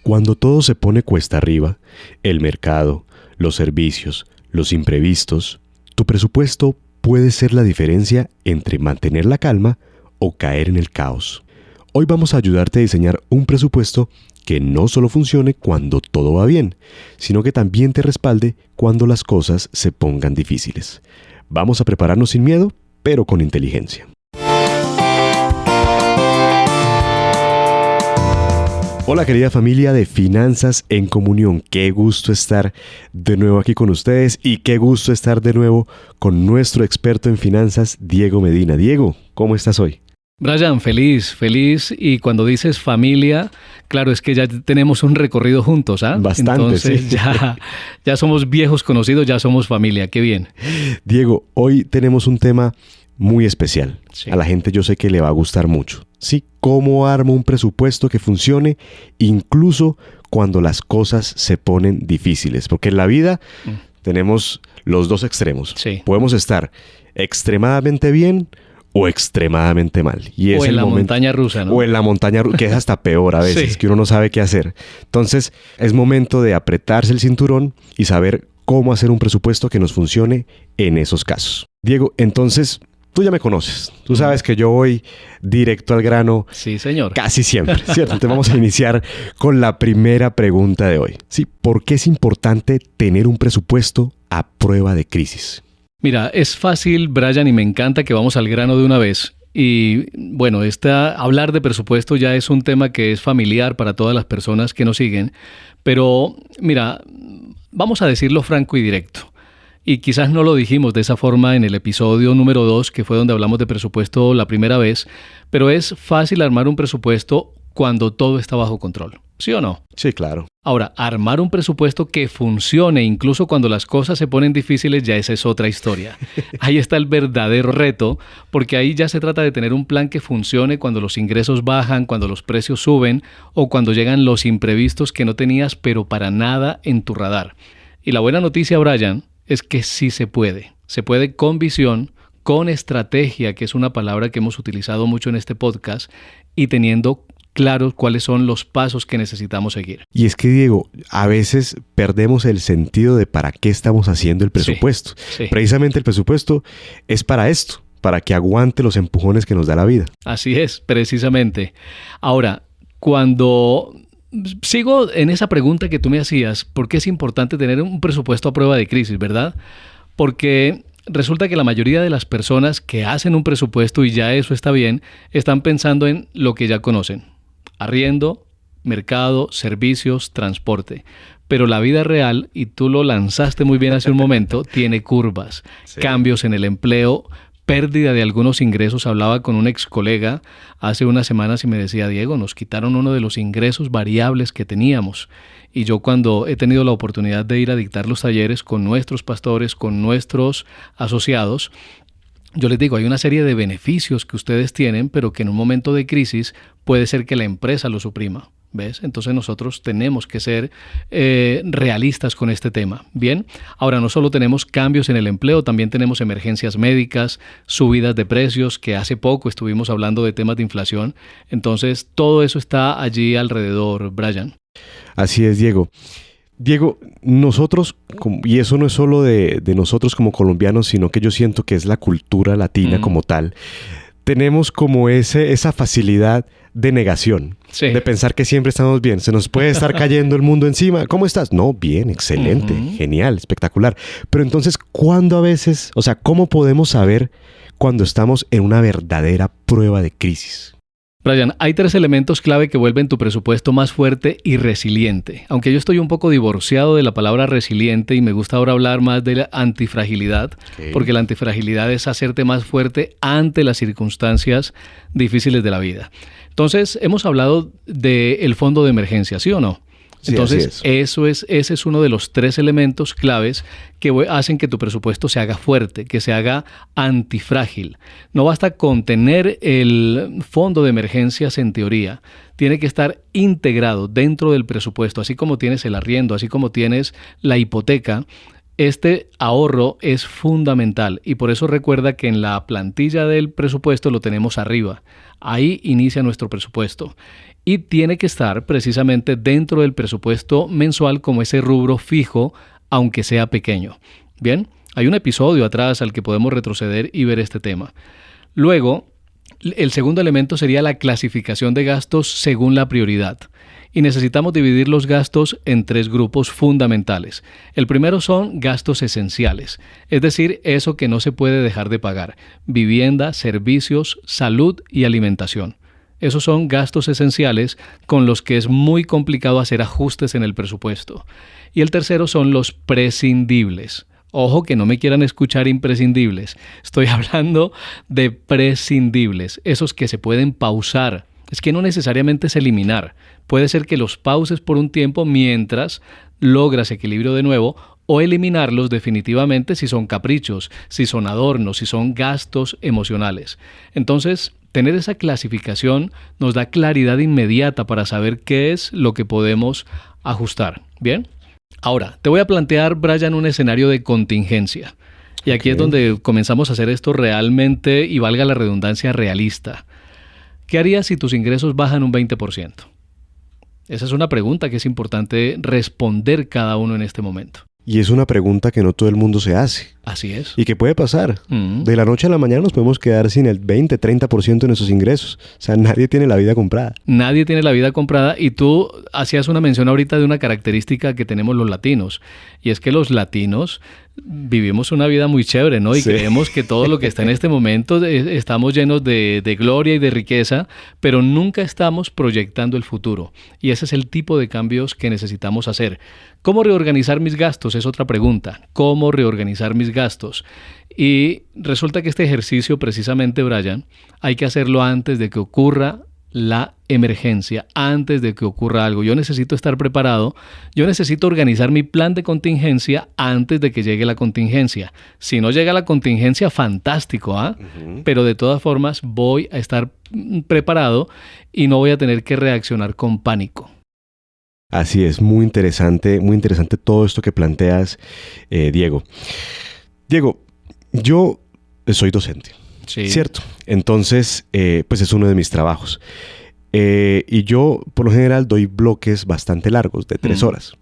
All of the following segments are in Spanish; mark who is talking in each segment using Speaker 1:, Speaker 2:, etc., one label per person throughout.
Speaker 1: Cuando todo se pone cuesta arriba, el mercado, los servicios, los imprevistos, tu presupuesto puede ser la diferencia entre mantener la calma o caer en el caos. Hoy vamos a ayudarte a diseñar un presupuesto que no solo funcione cuando todo va bien, sino que también te respalde cuando las cosas se pongan difíciles. Vamos a prepararnos sin miedo, pero con inteligencia. Hola querida familia de Finanzas en Comunión, qué gusto estar de nuevo aquí con ustedes y qué gusto estar de nuevo con nuestro experto en finanzas, Diego Medina. Diego, ¿cómo estás hoy?
Speaker 2: Brian, feliz, y cuando dices familia, claro, es que ya tenemos un recorrido juntos, ¿ah?
Speaker 1: Bastante,
Speaker 2: entonces,
Speaker 1: sí.
Speaker 2: Ya somos viejos conocidos, ya somos familia, qué bien.
Speaker 1: Diego, hoy tenemos un tema muy especial. Sí. A la gente yo sé que le va a gustar mucho. Sí, cómo armo un presupuesto que funcione incluso cuando las cosas se ponen difíciles. Porque en la vida tenemos los dos extremos. Sí. Podemos estar extremadamente bien o extremadamente mal. Y es
Speaker 2: o en la montaña rusa, ¿no?
Speaker 1: O en la montaña rusa, que es hasta peor a veces, sí. Que uno no sabe qué hacer. Entonces, es momento de apretarse el cinturón y saber cómo hacer un presupuesto que nos funcione en esos casos. Diego, entonces, tú ya me conoces. Tú sabes que yo voy directo al grano.
Speaker 2: Sí, señor.
Speaker 1: Casi siempre, ¿cierto? Entonces vamos a iniciar con la primera pregunta de hoy. Sí, ¿por qué es importante tener un presupuesto a prueba de crisis?
Speaker 2: Mira, es fácil, Brian, y me encanta que vamos al grano de una vez. Y bueno, hablar de presupuesto ya es un tema que es familiar para todas las personas que nos siguen. Pero mira, vamos a decirlo franco y directo. Y quizás no lo dijimos de esa forma en el episodio número 2, que fue donde hablamos de presupuesto la primera vez, pero es fácil armar un presupuesto cuando todo está bajo control. ¿Sí o no?
Speaker 1: Sí, claro.
Speaker 2: Ahora, armar un presupuesto que funcione incluso cuando las cosas se ponen difíciles, ya esa es otra historia. Ahí está el verdadero reto, porque ahí ya se trata de tener un plan que funcione cuando los ingresos bajan, cuando los precios suben o cuando llegan los imprevistos que no tenías pero para nada en tu radar. Y la buena noticia, Brian, es que sí se puede. Se puede con visión, con estrategia, que es una palabra que hemos utilizado mucho en este podcast, y teniendo claro cuáles son los pasos que necesitamos seguir.
Speaker 1: Y es que, Diego, a veces perdemos el sentido de para qué estamos haciendo el presupuesto. Sí. Precisamente el presupuesto es para esto, para que aguante los empujones que nos da la vida.
Speaker 2: Así es, precisamente. Ahora, cuando sigo en esa pregunta que tú me hacías, ¿por qué es importante tener un presupuesto a prueba de crisis, verdad? Porque resulta que la mayoría de las personas que hacen un presupuesto, y ya eso está bien, están pensando en lo que ya conocen. Arriendo, mercado, servicios, transporte. Pero la vida real, y tú lo lanzaste muy bien hace un momento, tiene curvas, sí. Cambios en el empleo, pérdida de algunos ingresos. Hablaba con un ex colega hace unas semanas y me decía, Diego, nos quitaron uno de los ingresos variables que teníamos. Y yo cuando he tenido la oportunidad de ir a dictar los talleres con nuestros pastores, con nuestros asociados, yo les digo, hay una serie de beneficios que ustedes tienen, pero que en un momento de crisis puede ser que la empresa lo suprima. ¿Ves? Entonces nosotros tenemos que ser realistas con este tema. Bien, ahora no solo tenemos cambios en el empleo, también tenemos emergencias médicas, subidas de precios, que hace poco estuvimos hablando de temas de inflación. Entonces todo eso está allí alrededor, Brian.
Speaker 1: Así es, Diego. Diego, nosotros, y eso no es solo de nosotros como colombianos, sino que yo siento que es la cultura latina como tal, tenemos como esa facilidad de negación, sí. De pensar que siempre estamos bien. Se nos puede estar cayendo el mundo encima. ¿Cómo estás? No, bien, excelente, genial, espectacular. Pero entonces, ¿cuándo a veces, cómo podemos saber cuando estamos en una verdadera prueba de crisis?
Speaker 2: Brian, hay 3 elementos clave que vuelven tu presupuesto más fuerte y resiliente. Aunque yo estoy un poco divorciado de la palabra resiliente y me gusta ahora hablar más de la antifragilidad, porque la antifragilidad es hacerte más fuerte ante las circunstancias difíciles de la vida. Entonces, hemos hablado del fondo de emergencia, ¿sí o no?
Speaker 1: Sí,
Speaker 2: Entonces, ese es uno de los 3 elementos claves que hacen que tu presupuesto se haga fuerte, que se haga antifrágil. No basta con tener el fondo de emergencias en teoría. Tiene que estar integrado dentro del presupuesto, así como tienes el arriendo, así como tienes la hipoteca. Este ahorro es fundamental y por eso recuerda que en la plantilla del presupuesto lo tenemos arriba. Ahí inicia nuestro presupuesto y tiene que estar precisamente dentro del presupuesto mensual como ese rubro fijo, aunque sea pequeño. Bien, hay un episodio atrás al que podemos retroceder y ver este tema. Luego, el segundo elemento sería la clasificación de gastos según la prioridad. Y necesitamos dividir los gastos en 3 grupos fundamentales. El primero son gastos esenciales, es decir, eso que no se puede dejar de pagar: vivienda, servicios, salud y alimentación. Esos son gastos esenciales con los que es muy complicado hacer ajustes en el presupuesto. Y el tercero son los prescindibles. Ojo que no me quieran escuchar imprescindibles. Estoy hablando de prescindibles, esos que se pueden pausar. Es que no necesariamente es eliminar. Puede ser que los pauses por un tiempo mientras logras equilibrio de nuevo, o eliminarlos definitivamente si son caprichos, si son adornos, si son gastos emocionales. Entonces, tener esa clasificación nos da claridad inmediata para saber qué es lo que podemos ajustar. ¿Bien? Ahora, te voy a plantear, Brian, un escenario de contingencia. Y aquí es donde comenzamos a hacer esto realmente, y valga la redundancia, realista. ¿Qué harías si tus ingresos bajan un 20%? Esa es una pregunta que es importante responder cada uno en este momento.
Speaker 1: Y es una pregunta que no todo el mundo se hace.
Speaker 2: Así es.
Speaker 1: ¿Y qué puede pasar? De la noche a la mañana nos podemos quedar sin el 20-30% de nuestros ingresos. O sea, nadie tiene la vida comprada.
Speaker 2: Nadie tiene la vida comprada, y tú hacías una mención ahorita de una característica que tenemos los latinos. Y es que los latinos vivimos una vida muy chévere, ¿no? Y sí, creemos que todo lo que está en este momento estamos llenos de gloria y de riqueza, pero nunca estamos proyectando el futuro. Y ese es el tipo de cambios que necesitamos hacer. ¿Cómo reorganizar mis gastos? Es otra pregunta. ¿Cómo reorganizar mis gastos? Y resulta que este ejercicio, precisamente, Brian, hay que hacerlo antes de que ocurra la emergencia, antes de que ocurra algo. Yo necesito estar preparado, yo necesito organizar mi plan de contingencia antes de que llegue la contingencia. Si no llega la contingencia, fantástico, ¿ah? Pero de todas formas voy a estar preparado y no voy a tener que reaccionar con pánico.
Speaker 1: Así es, muy interesante todo esto que planteas, Diego. Diego, yo soy docente. Sí. ¿Cierto? Entonces, pues es uno de mis trabajos. Y yo, por lo general, doy bloques bastante largos, de 3 horas.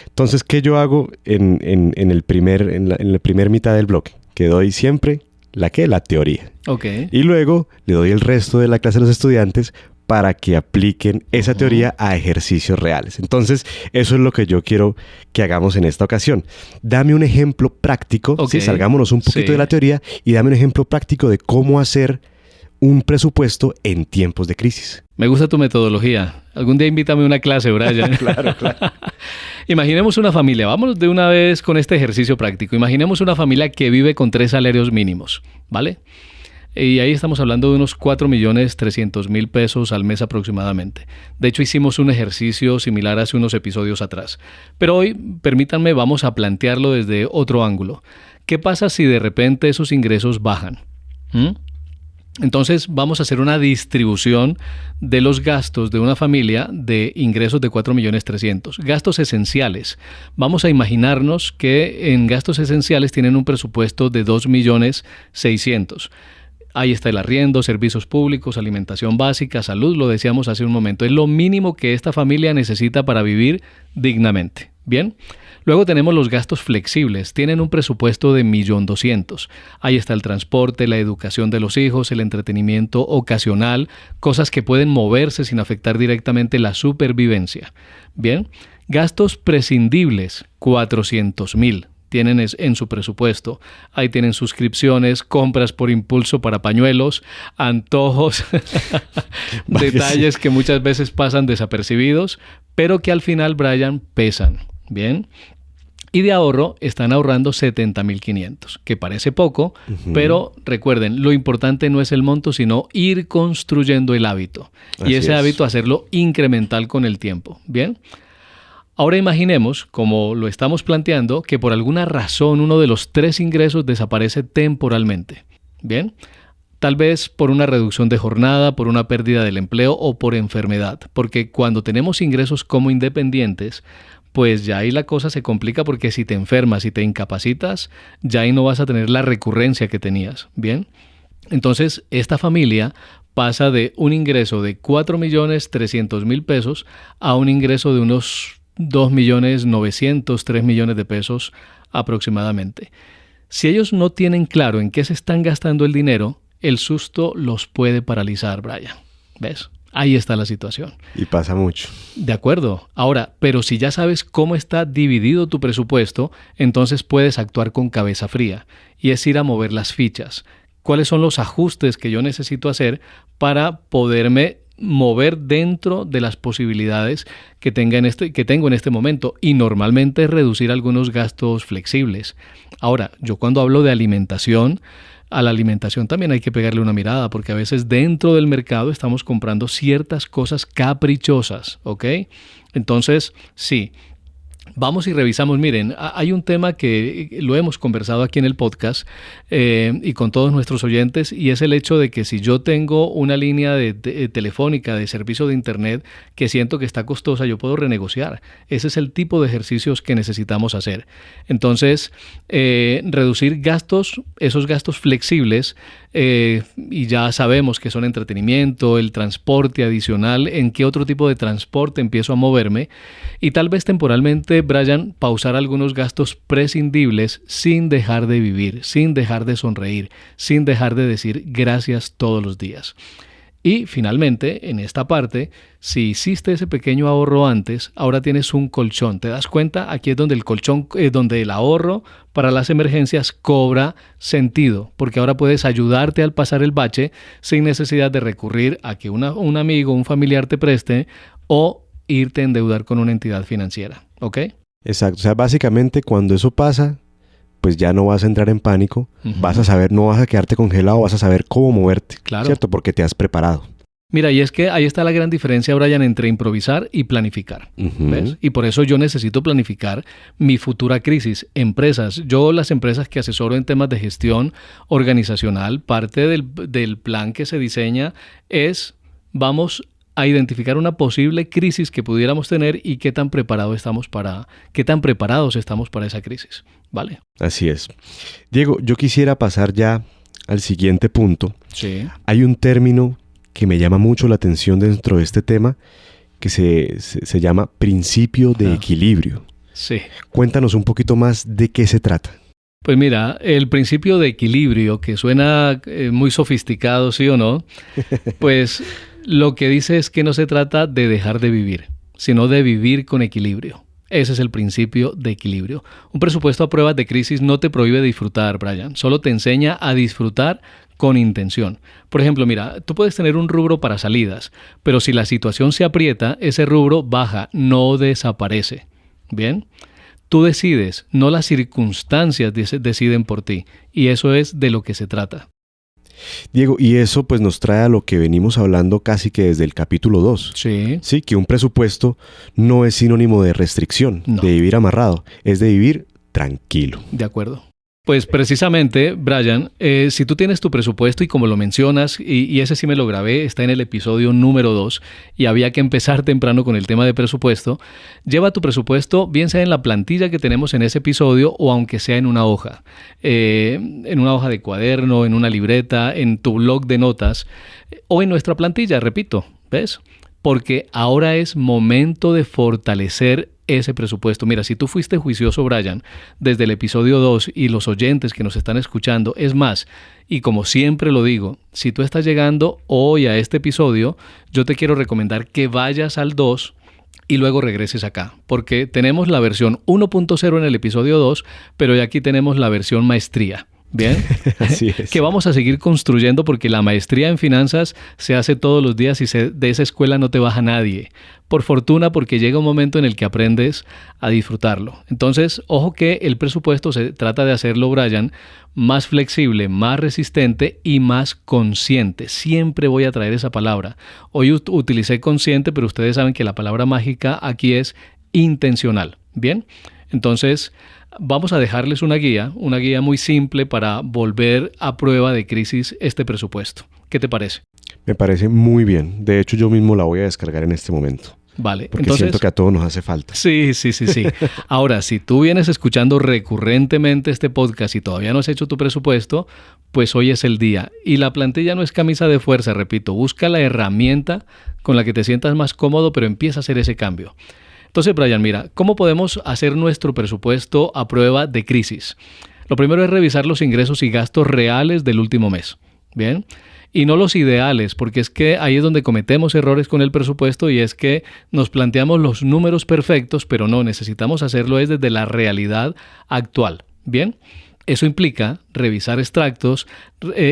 Speaker 1: Entonces, ¿qué yo hago en la primer mitad del bloque? Que doy siempre la teoría.
Speaker 2: Okay.
Speaker 1: Y luego le doy el resto de la clase a los estudiantes para que apliquen esa teoría a ejercicios reales. Entonces, eso es lo que yo quiero que hagamos en esta ocasión. Dame un ejemplo práctico, ¿sí? Salgámonos un poquito de la teoría y dame un ejemplo práctico de cómo hacer un presupuesto en tiempos de crisis.
Speaker 2: Me gusta tu metodología. Algún día invítame a una clase, Brian.
Speaker 1: Claro.
Speaker 2: Imaginemos una familia. Vámonos de una vez con este ejercicio práctico. Imaginemos una familia que vive con 3 salarios mínimos, ¿vale? Y ahí estamos hablando de unos 4.300.000 pesos al mes aproximadamente. De hecho, hicimos un ejercicio similar hace unos episodios atrás. Pero hoy, permítanme, vamos a plantearlo desde otro ángulo. ¿Qué pasa si de repente esos ingresos bajan? Entonces, vamos a hacer una distribución de los gastos de una familia de ingresos de 4.300.000. Gastos esenciales. Vamos a imaginarnos que en gastos esenciales tienen un presupuesto de 2.600.000. Ahí está el arriendo, servicios públicos, alimentación básica, salud, lo decíamos hace un momento. Es lo mínimo que esta familia necesita para vivir dignamente. ¿Bien? Luego tenemos los gastos flexibles. Tienen un presupuesto de 1.200.000. Ahí está el transporte, la educación de los hijos, el entretenimiento ocasional, cosas que pueden moverse sin afectar directamente la supervivencia. Bien. Gastos prescindibles, 400.000. Tienen en su presupuesto. Ahí tienen suscripciones, compras por impulso para pañuelos, antojos, detalles que muchas veces pasan desapercibidos, pero que al final, Brian, pesan. ¿Bien? Y de ahorro están ahorrando 70.500, que parece poco, pero recuerden, lo importante no es el monto, sino ir construyendo el hábito. Y ese hábito hacerlo incremental con el tiempo. ¿Bien? Ahora imaginemos, como lo estamos planteando, que por alguna razón uno de los 3 ingresos desaparece temporalmente. Bien, tal vez por una reducción de jornada, por una pérdida del empleo o por enfermedad, porque cuando tenemos ingresos como independientes, pues ya ahí la cosa se complica porque si te enfermas y te incapacitas, ya ahí no vas a tener la recurrencia que tenías. Bien, entonces esta familia pasa de un ingreso de 4.300.000 pesos a un ingreso de unos 2.900.000, 3 millones de pesos aproximadamente. Si ellos no tienen claro en qué se están gastando el dinero, el susto los puede paralizar, Brian. ¿Ves? Ahí está la situación.
Speaker 1: Y pasa mucho.
Speaker 2: De acuerdo. Ahora, pero si ya sabes cómo está dividido tu presupuesto, entonces puedes actuar con cabeza fría y es ir a mover las fichas. ¿Cuáles son los ajustes que yo necesito hacer para poderme mover dentro de las posibilidades que tengo en este momento y normalmente reducir algunos gastos flexibles? Ahora, yo cuando hablo de alimentación, a la alimentación también hay que pegarle una mirada porque a veces dentro del mercado estamos comprando ciertas cosas caprichosas, ¿ok? Entonces, sí. Vamos y revisamos. Miren, hay un tema que lo hemos conversado aquí en el podcast y con todos nuestros oyentes y es el hecho de que si yo tengo una línea telefónica de servicio de internet que siento que está costosa, yo puedo renegociar. Ese es el tipo de ejercicios que necesitamos hacer. Entonces, reducir gastos, esos gastos flexibles y ya sabemos que son entretenimiento, el transporte adicional, en qué otro tipo de transporte empiezo a moverme y tal vez temporalmente, Brian, pausar algunos gastos prescindibles sin dejar de vivir, sin dejar de sonreír, sin dejar de decir gracias todos los días. Y finalmente, en esta parte, si hiciste ese pequeño ahorro antes, ahora tienes un colchón. ¿Te das cuenta? Aquí es donde el colchón, donde el ahorro para las emergencias cobra sentido, porque ahora puedes ayudarte al pasar el bache sin necesidad de recurrir a que un amigo, un familiar te preste o irte a endeudar con una entidad financiera. ¿Ok?
Speaker 1: Exacto. O sea, básicamente cuando eso pasa, pues ya no vas a entrar en pánico, vas a saber, no vas a quedarte congelado, vas a saber cómo moverte,
Speaker 2: claro.
Speaker 1: ¿Cierto? Porque te has preparado.
Speaker 2: Mira, y es que ahí está la gran diferencia, Brian, entre improvisar y planificar. ¿Ves? Y por eso yo necesito planificar mi futura crisis. Empresas, las empresas que asesoro en temas de gestión organizacional, parte del plan que se diseña es, vamos a identificar una posible crisis que pudiéramos tener y qué tan preparados estamos para esa crisis, ¿vale?
Speaker 1: Así es. Diego, yo quisiera pasar ya al siguiente punto.
Speaker 2: Sí.
Speaker 1: Hay un término que me llama mucho la atención dentro de este tema que se llama principio de equilibrio.
Speaker 2: Sí.
Speaker 1: Cuéntanos un poquito más de qué se trata.
Speaker 2: Pues mira, el principio de equilibrio, que suena muy sofisticado, ¿sí o no? Pues lo que dice es que no se trata de dejar de vivir, sino de vivir con equilibrio. Ese es el principio de equilibrio. Un presupuesto a pruebas de crisis no te prohíbe disfrutar, Brian. Solo te enseña a disfrutar con intención. Por ejemplo, mira, tú puedes tener un rubro para salidas, pero si la situación se aprieta, ese rubro baja, no desaparece. ¿Bien? Tú decides, no las circunstancias deciden por ti. Y eso es de lo que se trata.
Speaker 1: Diego, y eso pues nos trae a lo que venimos hablando casi que desde el capítulo 2.
Speaker 2: Sí.
Speaker 1: Sí, que un presupuesto no es sinónimo de restricción,
Speaker 2: no.
Speaker 1: De vivir amarrado, es de vivir tranquilo.
Speaker 2: De acuerdo. Pues precisamente, Brian, si tú tienes tu presupuesto y como lo mencionas, y ese sí me lo grabé, está en el episodio número 2 y había que empezar temprano con el tema de presupuesto, lleva tu presupuesto bien sea en la plantilla que tenemos en ese episodio o aunque sea en una hoja de cuaderno, en una libreta, en tu blog de notas o en nuestra plantilla, repito, ¿ves? Porque ahora es momento de fortalecer ese presupuesto. Mira, si tú fuiste juicioso, Brian, desde el episodio 2 y los oyentes que nos están escuchando, es más, y como siempre lo digo, si tú estás llegando hoy a este episodio, yo te quiero recomendar que vayas al 2 y luego regreses acá, porque tenemos la versión 1.0 en el episodio 2, pero ya aquí tenemos la versión maestría. Bien,
Speaker 1: así es.
Speaker 2: Que vamos a seguir construyendo porque la maestría en finanzas se hace todos los días y de esa escuela no te baja nadie. Por fortuna, porque llega un momento en el que aprendes a disfrutarlo. Entonces, ojo que el presupuesto se trata de hacerlo, Brian, más flexible, más resistente y más consciente. Siempre voy a traer esa palabra. Hoy utilicé consciente, pero ustedes saben que la palabra mágica aquí es intencional. Bien, entonces vamos a dejarles una guía muy simple para volver a prueba de crisis este presupuesto. ¿Qué te parece?
Speaker 1: Me parece muy bien. De hecho, yo mismo la voy a descargar en este momento.
Speaker 2: Vale.
Speaker 1: Porque siento que a todos nos hace falta.
Speaker 2: Sí. Ahora, si tú vienes escuchando recurrentemente este podcast y todavía no has hecho tu presupuesto, pues hoy es el día. Y la plantilla no es camisa de fuerza, repito. Busca la herramienta con la que te sientas más cómodo, pero empieza a hacer ese cambio. Entonces, Brian, mira, ¿cómo podemos hacer nuestro presupuesto a prueba de crisis? Lo primero es revisar los ingresos y gastos reales del último mes. Bien. Y no los ideales, porque es que ahí es donde cometemos errores con el presupuesto y es que nos planteamos los números perfectos, pero no, necesitamos hacerlo desde la realidad actual. Bien, eso implica revisar extractos,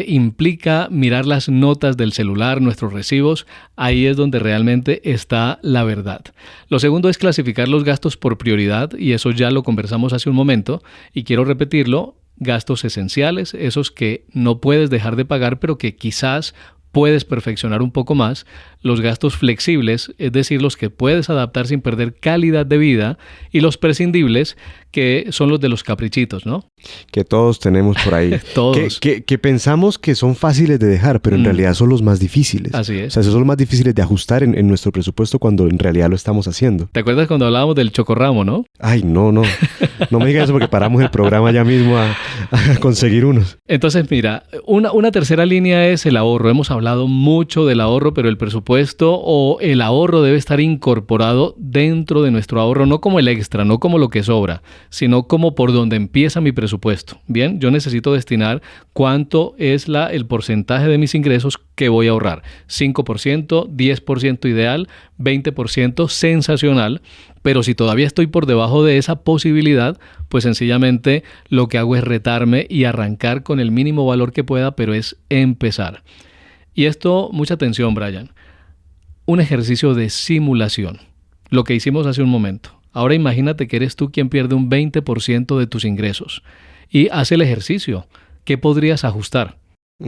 Speaker 2: implica mirar las notas del celular, nuestros recibos, ahí es donde realmente está la verdad. Lo segundo es clasificar los gastos por prioridad y eso ya lo conversamos hace un momento y quiero repetirlo. Gastos esenciales, esos que no puedes dejar de pagar, pero que quizás puedes perfeccionar un poco más. Los gastos flexibles, es decir, los que puedes adaptar sin perder calidad de vida. Y los prescindibles, que son los de los caprichitos, ¿no?
Speaker 1: Que todos tenemos por ahí.
Speaker 2: Todos.
Speaker 1: Que pensamos que son fáciles de dejar, pero en realidad son los más difíciles.
Speaker 2: Así es.
Speaker 1: O sea, esos son los más difíciles de ajustar en nuestro presupuesto cuando en realidad lo estamos haciendo.
Speaker 2: ¿Te acuerdas cuando hablábamos del chocorramo, no?
Speaker 1: Ay, no. No me digas eso porque paramos el programa ya mismo a conseguir unos.
Speaker 2: Entonces, mira, una tercera línea es el ahorro. Hemos hablado mucho del ahorro, pero el presupuesto o el ahorro debe estar incorporado dentro de nuestro ahorro, no como el extra, no como lo que sobra, sino como por donde empieza mi presupuesto. Bien, yo necesito destinar cuánto es el porcentaje de mis ingresos que voy a ahorrar. 5%, 10% ideal, 20% sensacional. Pero si todavía estoy por debajo de esa posibilidad, pues sencillamente lo que hago es retarme y arrancar con el mínimo valor que pueda, pero es empezar. Y esto, mucha atención, Brian. Un ejercicio de simulación, lo que hicimos hace un momento. Ahora imagínate que eres tú quien pierde un 20% de tus ingresos y haz el ejercicio. ¿Qué podrías ajustar?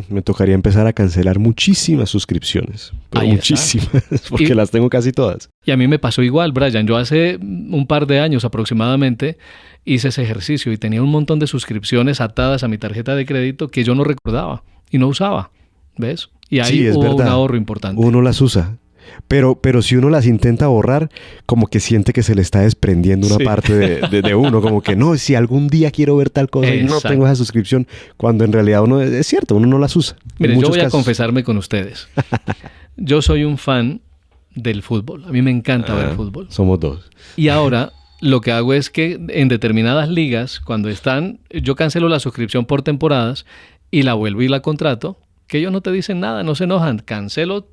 Speaker 1: Me tocaría empezar a cancelar muchísimas suscripciones, pero muchísimas, porque las tengo casi todas.
Speaker 2: Y a mí me pasó igual, Brian. Yo hace un par de años aproximadamente hice ese ejercicio y tenía un montón de suscripciones atadas a mi tarjeta de crédito que yo no recordaba y no usaba, ¿ves? Y ahí hubo un ahorro importante.
Speaker 1: Uno las usa. Pero si uno las intenta borrar, como que siente que se le está desprendiendo una parte de uno. Como que no, si algún día quiero ver tal cosa y no tengo esa suscripción, cuando en realidad uno, es cierto, uno no las usa.
Speaker 2: Miren, yo voy a confesarme con ustedes. Yo soy un fan del fútbol. A mí me encanta ver fútbol.
Speaker 1: Somos dos.
Speaker 2: Y ahora lo que hago es que en determinadas ligas, cuando están, yo cancelo la suscripción por temporadas y la vuelvo y la contrato, que ellos no te dicen nada, no se enojan. Cancelo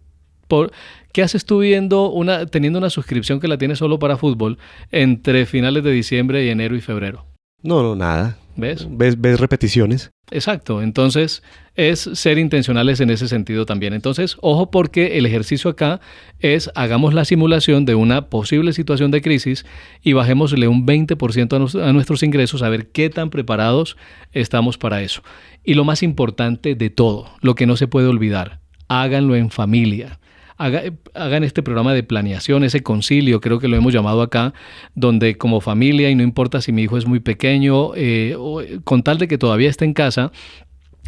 Speaker 2: ¿Qué haces tú teniendo una suscripción que la tienes solo para fútbol entre finales de diciembre y enero y febrero?
Speaker 1: No, nada.
Speaker 2: ¿Ves?
Speaker 1: ¿Ves repeticiones?
Speaker 2: Exacto. Entonces, es ser intencionales en ese sentido también. Entonces, ojo porque el ejercicio acá es hagamos la simulación de una posible situación de crisis y bajémosle un 20% a nuestros ingresos a ver qué tan preparados estamos para eso. Y lo más importante de todo, lo que no se puede olvidar, háganlo en familia. Hagan este programa de planeación, ese concilio, creo que lo hemos llamado acá, donde como familia, y no importa si mi hijo es muy pequeño, con tal de que todavía esté en casa,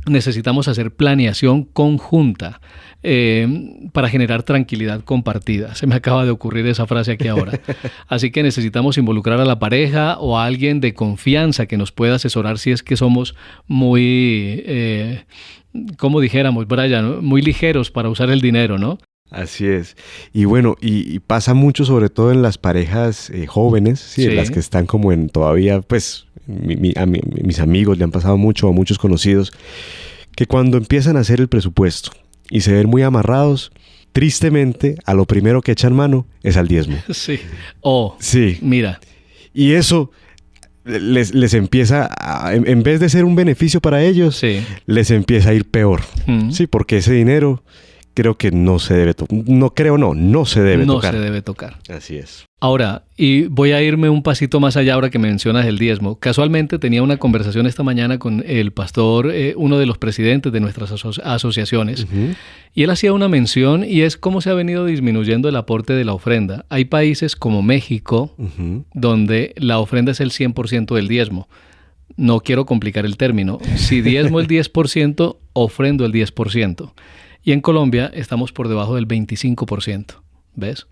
Speaker 2: necesitamos hacer planeación conjunta para generar tranquilidad compartida. Se me acaba de ocurrir esa frase aquí ahora. Así que necesitamos involucrar a la pareja o a alguien de confianza que nos pueda asesorar si es que somos muy, como dijéramos, Brian, muy ligeros para usar el dinero, ¿no?
Speaker 1: Así es. Y bueno, y pasa mucho sobre todo en las parejas jóvenes, ¿sí? En las que están como en todavía, pues, mis amigos le han pasado mucho, a muchos conocidos, que cuando empiezan a hacer el presupuesto y se ven muy amarrados, tristemente, a lo primero que echan mano es al diezmo.
Speaker 2: Sí.
Speaker 1: Sí.
Speaker 2: Mira.
Speaker 1: Y eso les empieza, en vez de ser un beneficio para ellos, les empieza a ir peor. Sí, porque ese dinero creo que no se debe tocar. No se debe tocar.
Speaker 2: No se debe tocar.
Speaker 1: Así es.
Speaker 2: Ahora, y voy a irme un pasito más allá ahora que mencionas el diezmo. Casualmente tenía una conversación esta mañana con el pastor, uno de los presidentes de nuestras asociaciones, y él hacía una mención y es cómo se ha venido disminuyendo el aporte de la ofrenda. Hay países como México, donde la ofrenda es el 100% del diezmo. No quiero complicar el término. Si diezmo el 10%, ofrendo el 10%. Y en Colombia estamos por debajo del 25%. ¿Ves?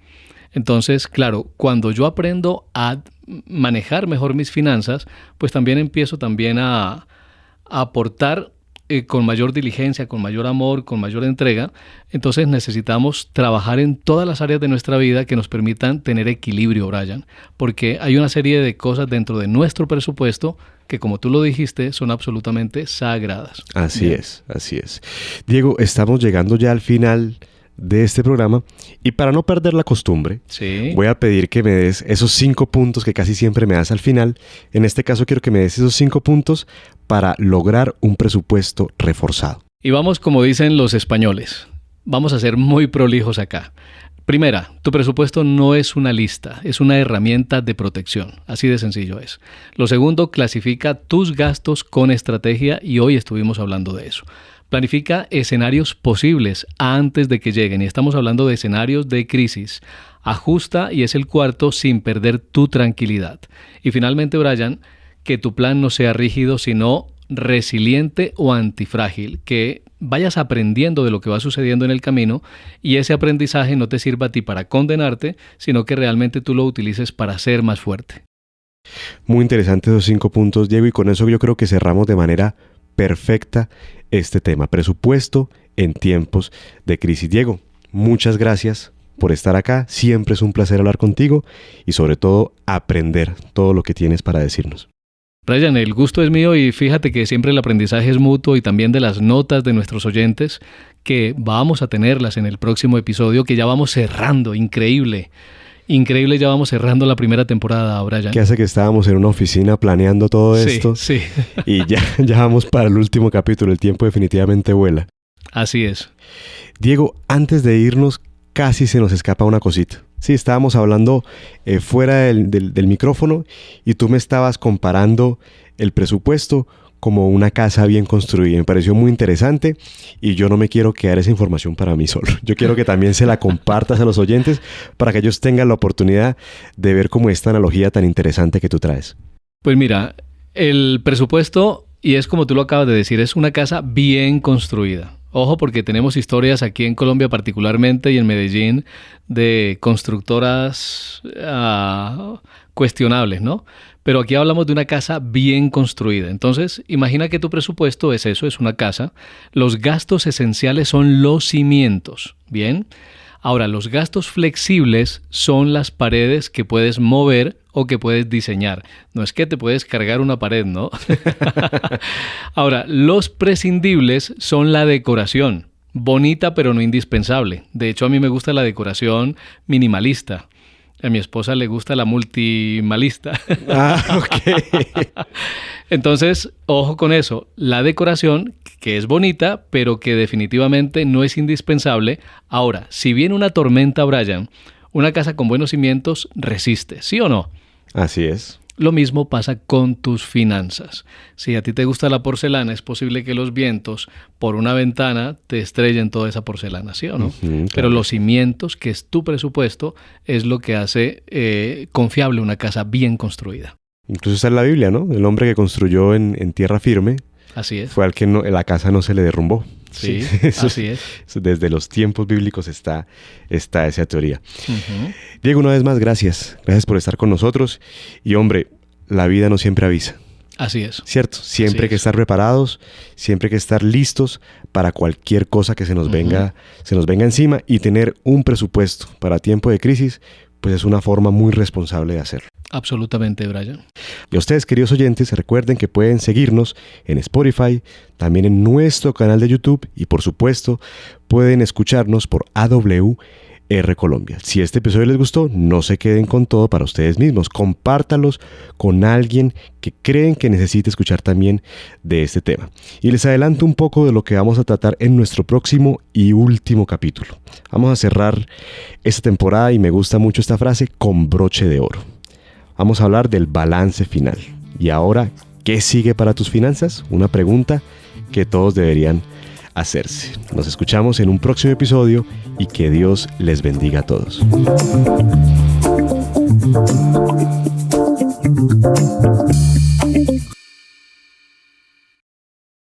Speaker 2: Entonces, claro, cuando yo aprendo a manejar mejor mis finanzas, pues también empiezo también a aportar con mayor diligencia, con mayor amor, con mayor entrega. Entonces necesitamos trabajar en todas las áreas de nuestra vida que nos permitan tener equilibrio, Brian, porque hay una serie de cosas dentro de nuestro presupuesto que, como tú lo dijiste, son absolutamente sagradas.
Speaker 1: Así es, así es. Diego, estamos llegando ya al final de este programa y para no perder la costumbre, voy a pedir que me des esos 5 puntos que casi siempre me das al final. En este caso quiero que me des esos 5 puntos para lograr un presupuesto reforzado.
Speaker 2: Y vamos, como dicen los españoles, vamos a ser muy prolijos acá. Primera, tu presupuesto no es una lista, es una herramienta de protección. Así de sencillo es. Lo segundo, clasifica tus gastos con estrategia y hoy estuvimos hablando de eso. Planifica escenarios posibles antes de que lleguen y estamos hablando de escenarios de crisis. Ajusta y es el cuarto sin perder tu tranquilidad. Y finalmente, Brian, que tu plan no sea rígido sino resiliente o antifrágil, que vayas aprendiendo de lo que va sucediendo en el camino y ese aprendizaje no te sirva a ti para condenarte, sino que realmente tú lo utilices para ser más fuerte.
Speaker 1: Muy interesantes esos 5 puntos, Diego, y con eso yo creo que cerramos de manera perfecta este tema, presupuesto en tiempos de crisis. Diego, muchas gracias por estar acá, siempre es un placer hablar contigo y sobre todo aprender todo lo que tienes para decirnos.
Speaker 2: Brian, el gusto es mío y fíjate que siempre el aprendizaje es mutuo y también de las notas de nuestros oyentes que vamos a tenerlas en el próximo episodio que ya vamos cerrando, increíble, ya vamos cerrando la primera temporada, Brian.
Speaker 1: ¿Qué hace que estábamos en una oficina planeando todo esto?
Speaker 2: Sí.
Speaker 1: Y ya vamos para el último capítulo, el tiempo definitivamente vuela.
Speaker 2: Así es.
Speaker 1: Diego, antes de irnos casi se nos escapa una cosita. Sí, estábamos hablando fuera del micrófono y tú me estabas comparando el presupuesto como una casa bien construida. Me pareció muy interesante y yo no me quiero quedar esa información para mí solo. Yo quiero que también se la compartas a los oyentes para que ellos tengan la oportunidad de ver cómo esta analogía tan interesante que tú traes.
Speaker 2: Pues mira, el presupuesto, y es como tú lo acabas de decir, es una casa bien construida. Ojo, porque tenemos historias aquí en Colombia particularmente y en Medellín de constructoras cuestionables, ¿no? Pero aquí hablamos de una casa bien construida. Entonces, imagina que tu presupuesto es eso, es una casa. Los gastos esenciales son los cimientos, ¿bien? Ahora, los gastos flexibles son las paredes que puedes mover o que puedes diseñar. No es que te puedes cargar una pared, ¿no? Ahora, los prescindibles son la decoración. Bonita, pero no indispensable. De hecho, a mí me gusta la decoración minimalista. A mi esposa le gusta la multimalista.
Speaker 1: Ok.
Speaker 2: Entonces, ojo con eso. La decoración, que es bonita, pero que definitivamente no es indispensable. Ahora, si viene una tormenta, Brian, una casa con buenos cimientos resiste, ¿sí o no?
Speaker 1: Así es.
Speaker 2: Lo mismo pasa con tus finanzas. Si a ti te gusta la porcelana, es posible que los vientos por una ventana te estrellen toda esa porcelana, ¿sí o no?
Speaker 1: Claro.
Speaker 2: Pero los cimientos, que es tu presupuesto, es lo que hace confiable una casa bien construida.
Speaker 1: Incluso está en la Biblia, ¿no? El hombre que construyó en tierra firme.
Speaker 2: Así es.
Speaker 1: Fue al que la casa no se le derrumbó.
Speaker 2: Sí, así es.
Speaker 1: Desde los tiempos bíblicos está esa teoría.
Speaker 2: Uh-huh.
Speaker 1: Diego, una vez más, gracias. Gracias por estar con nosotros. Y hombre, la vida no siempre avisa.
Speaker 2: Así es.
Speaker 1: ¿Cierto? Siempre hay que estar preparados, siempre hay que estar listos para cualquier cosa que se nos venga encima y tener un presupuesto para tiempo de crisis, pues es una forma muy responsable de hacerlo.
Speaker 2: Absolutamente, Brian.
Speaker 1: Y a ustedes, queridos oyentes, recuerden que pueden seguirnos en Spotify, también en nuestro canal de YouTube y, por supuesto, pueden escucharnos por AW R Colombia. Si este episodio les gustó, no se queden con todo para ustedes mismos. Compártalos con alguien que creen que necesite escuchar también de este tema. Y les adelanto un poco de lo que vamos a tratar en nuestro próximo y último capítulo. Vamos a cerrar esta temporada, y me gusta mucho esta frase, con broche de oro. Vamos a hablar del balance final. Y ahora, ¿qué sigue para tus finanzas? Una pregunta que todos deberían hacerse. Nos escuchamos en un próximo episodio y que Dios les bendiga a todos.